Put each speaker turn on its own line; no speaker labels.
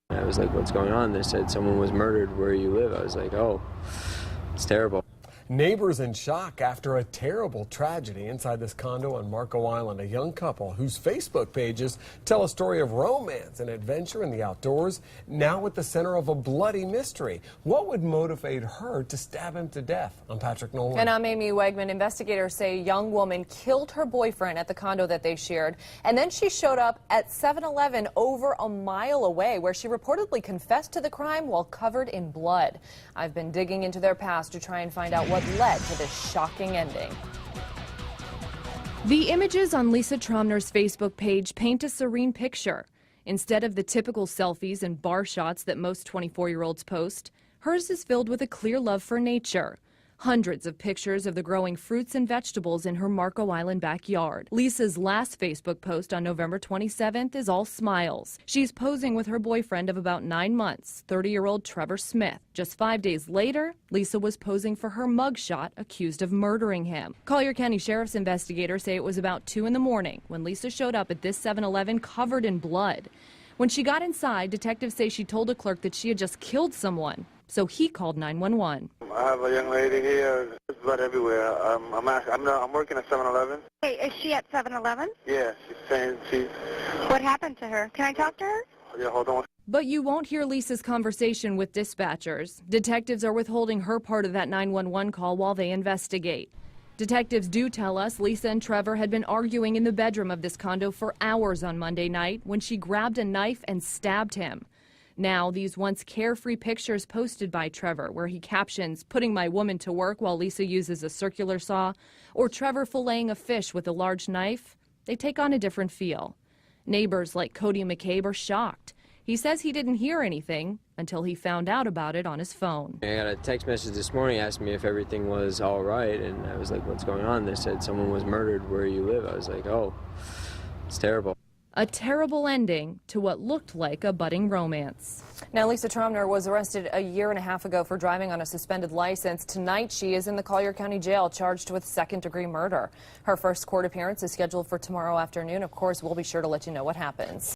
I was like, what's going on? They said someone was murdered where you live. I was like, oh, it's terrible.
Neighbors in shock after a terrible tragedy inside this condo on Marco Island. A young couple whose Facebook pages tell a story of romance and adventure in the outdoors, now at the center of a bloody mystery. What would motivate her to stab him to death? I'm Patrick Nolan.
And I'm Amy Wegman. Investigators say a young woman killed her boyfriend at the condo that they shared, and then she showed up at 7-Eleven over a mile away, where she reportedly confessed to the crime while covered in blood. I've been digging into their past to try and find out what led to this shocking ending.
The images on Lisa Tromner's Facebook page paint a serene picture. Instead of the typical selfies and bar shots that most 24-year-olds post, hers is filled with a clear love for nature. Hundreds of pictures of the growing fruits and vegetables in her Marco Island backyard. Lisa's last Facebook post on November 27th is all smiles. She's posing with her boyfriend of about 9 months, 30-year-old Trevor Smith. Just 5 days later, Lisa was posing for her mugshot, accused of murdering him. Collier County Sheriff's investigators say it was about 2 in the morning when Lisa showed up at this 7-Eleven covered in blood. When she got inside, detectives say she told a clerk that she had just killed someone. So he called 911.
I have a young lady here. There's blood everywhere. I'm working at 7-Eleven.
Hey, is she at 7-Eleven?
Yeah, she's saying she's...
What happened to her? Can I talk to her?
Yeah, hold on.
But you won't hear Lisa's conversation with dispatchers. Detectives are withholding her part of that 911 call while they investigate. Detectives do tell us Lisa and Trevor had been arguing in the bedroom of this condo for hours on Monday night when she grabbed a knife and stabbed him. Now, these once carefree pictures posted by Trevor, where he captions, "Putting my woman to work while Lisa uses a circular saw," or Trevor filleting a fish with a large knife, they take on a different feel. Neighbors like Cody McCabe are shocked. He says he didn't hear anything until he found out about it on his phone.
I got a text message this morning asking me if everything was all right, and I was like, what's going on? They said someone was murdered where you live. I was like, oh, it's terrible.
A terrible ending to what looked like a budding romance.
Now, Lisa Tromner was arrested a year and a half ago for driving on a suspended license. Tonight, she is in the Collier County Jail charged with second-degree murder. Her first court appearance is scheduled for tomorrow afternoon. Of course, we'll be sure to let you know what happens.